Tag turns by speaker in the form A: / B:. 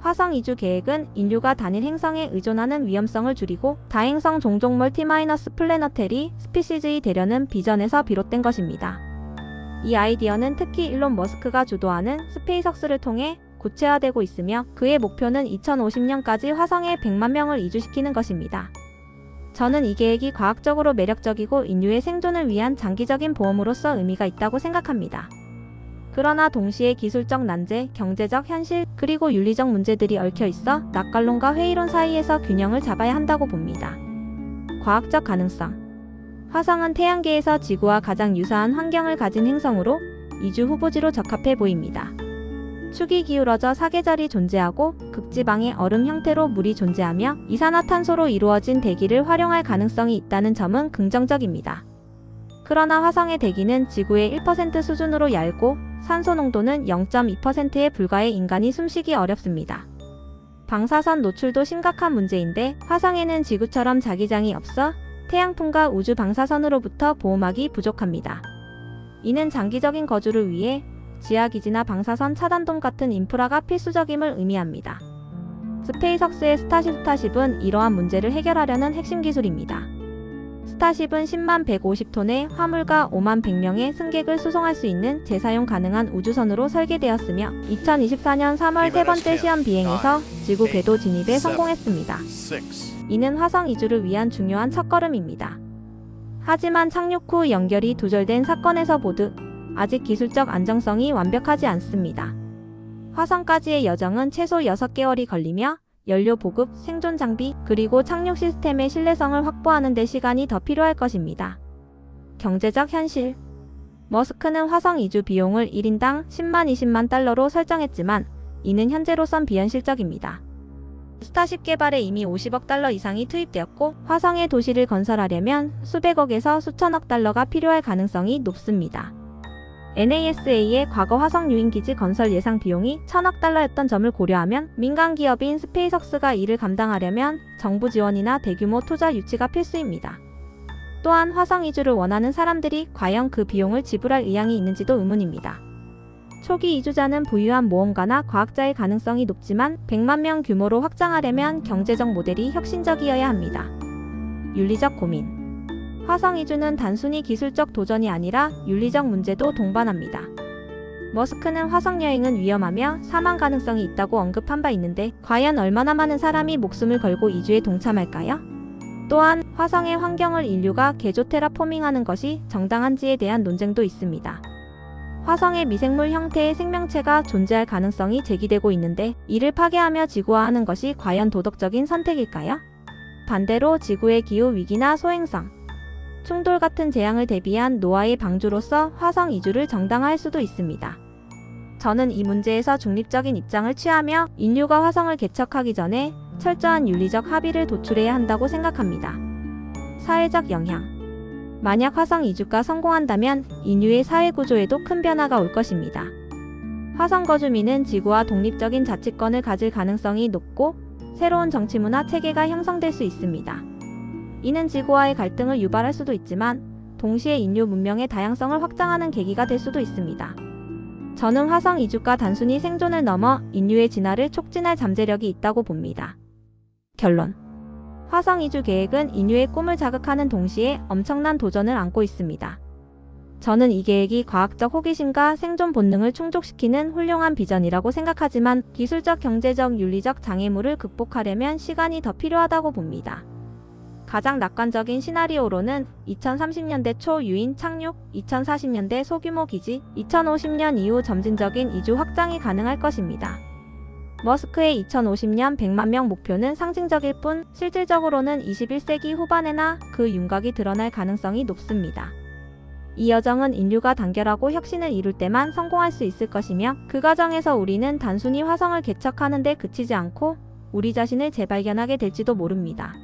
A: 화성 이주 계획은 인류가 단일 행성에 의존하는 위험성을 줄이고, 다행성 종족 멀티-플래너테리 스피시즈이 되려는 비전에서 비롯된 것입니다. 이 아이디어는 특히 일론 머스크가 주도하는 스페이스X를 통해 구체화되고 있으며, 그의 목표는 2050년까지 화성에 100만 명을 이주시키는 것입니다. 저는 이 계획이 과학적으로 매력적이고 인류의 생존을 위한 장기적인 보험으로서 의미가 있다고 생각합니다. 그러나 동시에 기술적 난제, 경제적 현실, 그리고 윤리적 문제들이 얽혀 있어 낙관론과 회의론 사이에서 균형을 잡아야 한다고 봅니다. 과학적 가능성. 화성은 태양계에서 지구와 가장 유사한 환경을 가진 행성으로 이주 후보지로 적합해 보입니다. 축이 기울어져 사계절이 존재하고 극지방의 얼음 형태로 물이 존재하며 이산화탄소로 이루어진 대기를 활용할 가능성이 있다는 점은 긍정적입니다. 그러나 화성의 대기는 지구의 1% 수준으로 얇고 산소 농도는 0.2%에 불과해 인간이 숨쉬기 어렵습니다. 방사선 노출도 심각한 문제인데, 화성에는 지구처럼 자기장이 없어 태양풍과 우주 방사선으로부터 보호막이 부족합니다. 이는 장기적인 거주를 위해 지하기지나 방사선 차단돔 같은 인프라가 필수적임을 의미합니다. 스페이스X의 스타쉽은 이러한 문제를 해결하려는 핵심 기술입니다. 스타쉽은 10만 150톤의 화물과 5만 100명의 승객을 수송할 수 있는 재사용 가능한 우주선으로 설계되었으며 2024년 3월 세 번째 시험 비행에서 지구 궤도 진입에 성공했습니다. 이는 화성 이주를 위한 중요한 첫걸음입니다. 하지만 착륙 후 연결이 두절된 사건에서 보듯 아직 기술적 안정성이 완벽하지 않습니다. 화성까지의 여정은 최소 6개월이 걸리며 연료 보급, 생존 장비, 그리고 착륙 시스템의 신뢰성을 확보하는 데 시간이 더 필요할 것입니다. 경제적 현실. 머스크는 화성 이주 비용을 1인당 10만 20만 달러로 설정했지만 이는 현재로선 비현실적입니다. 스타쉽 개발에 이미 50억 달러 이상이 투입되었고, 화성에 도시를 건설하려면 수백억에서 수천억 달러가 필요할 가능성이 높습니다. NASA의 과거 화성 유인기지 건설 예상 비용이 1,000억 달러였던 점을 고려하면 민간 기업인 스페이스X가 이를 감당하려면 정부 지원이나 대규모 투자 유치가 필수입니다. 또한 화성 이주를 원하는 사람들이 과연 그 비용을 지불할 의향이 있는지도 의문입니다. 초기 이주자는 부유한 모험가나 과학자의 가능성이 높지만 100만 명 규모로 확장하려면 경제적 모델이 혁신적이어야 합니다. 윤리적 고민. 화성 이주는 단순히 기술적 도전이 아니라 윤리적 문제도 동반합니다. 머스크는 화성 여행은 위험하며 사망 가능성이 있다고 언급한 바 있는데, 과연 얼마나 많은 사람이 목숨을 걸고 이주에 동참할까요? 또한 화성의 환경을 인류가 개조 테라포밍하는 것이 정당한지에 대한 논쟁도 있습니다. 화성의 미생물 형태의 생명체가 존재할 가능성이 제기되고 있는데, 이를 파괴하며 지구화하는 것이 과연 도덕적인 선택일까요? 반대로 지구의 기후 위기나 소행성, 충돌 같은 재앙을 대비한 노화의 방주로서 화성 이주를 정당화할 수도 있습니다. 저는 이 문제에서 중립적인 입장을 취하며 인류가 화성을 개척하기 전에 철저한 윤리적 합의를 도출해야 한다고 생각합니다. 사회적 영향. 만약 화성 이주가 성공한다면 인류의 사회 구조에도 큰 변화가 올 것입니다. 화성 거주민은 지구와 독립적인 자치권을 가질 가능성이 높고, 새로운 정치 문화 체계가 형성될 수 있습니다. 이는 지구와의 갈등을 유발할 수도 있지만 동시에 인류 문명의 다양성을 확장하는 계기가 될 수도 있습니다. 저는 화성 이주가 단순히 생존을 넘어 인류의 진화를 촉진할 잠재력이 있다고 봅니다. 결론. 화성 이주 계획은 인류의 꿈을 자극하는 동시에 엄청난 도전을 안고 있습니다. 저는 이 계획이 과학적 호기심과 생존 본능을 충족시키는 훌륭한 비전이라고 생각하지만 기술적, 경제적, 윤리적 장애물을 극복하려면 시간이 더 필요하다고 봅니다. 가장 낙관적인 시나리오로는 2030년대 초 유인 착륙, 2040년대 소규모 기지, 2050년 이후 점진적인 이주 확장이 가능할 것입니다. 머스크의 2050년 100만 명 목표는 상징적일 뿐 실질적으로는 21세기 후반에나 그 윤곽이 드러날 가능성이 높습니다. 이 여정은 인류가 단결하고 혁신을 이룰 때만 성공할 수 있을 것이며, 그 과정에서 우리는 단순히 화성을 개척하는 데 그치지 않고 우리 자신을 재발견하게 될지도 모릅니다.